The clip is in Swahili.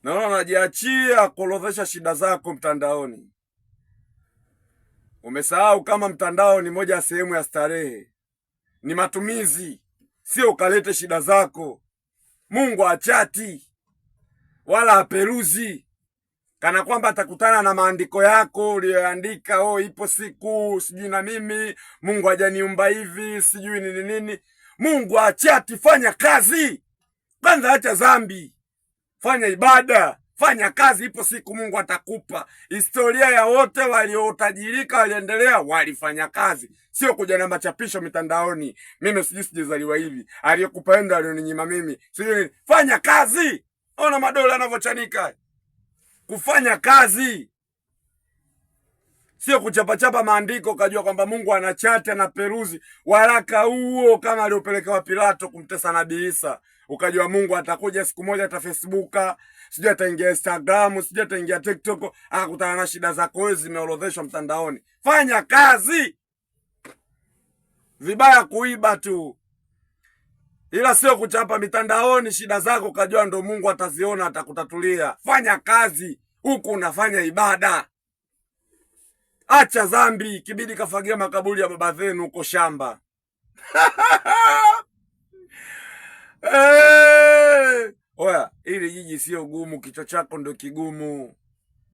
Naona unajiachia kuorodhesha shida zako mtandaoni. Umesahau kama mtandao ni moja ya sehemu ya starehe, ni matumizi, sio ukalete shida zako. Mungu hachati wala aperuzi kana kwamba atakutana na maandiko yako uliyoandika. Oh, ipo siku sijui na mimi Mungu hajaniumba hivi sijui nini nini. Mungu hachati. Fanya kazi kwanza, acha dhambi, fanya ibada, fanya kazi. Ipo siku Mungu atakupa. Historia ya wote waliotajirika waliendelea, walifanya kazi, sio kuja na machapisho mitandaoni. Mimi sijazaliwa hivi, aliyekupa enda alioninyima mimi sijui. Fanya kazi. Ona madola yanavyochanika. Kufanya kazi sio kuchapachapa maandiko ukajua kwamba Mungu anachati na peruzi. Waraka huo kama aliopelekewa Pilato kumtesa Nabii Isa, ukajua Mungu atakuja siku moja ata Facebooka, sijui ataingia Instagram, sijui ataingia TikTok, akakutana na shida zako wewe zimeorodheshwa mtandaoni. Fanya kazi. Vibaya kuiba tu, ila sio kuchapa mitandaoni shida zako ukajua ndo Mungu ataziona atakutatulia. Fanya kazi huku unafanya ibada. Acha dhambi, kibidi kafagia makaburi ya baba zenu huko shamba. Oya, ili jiji sio gumu, kichwa chako ndo kigumu.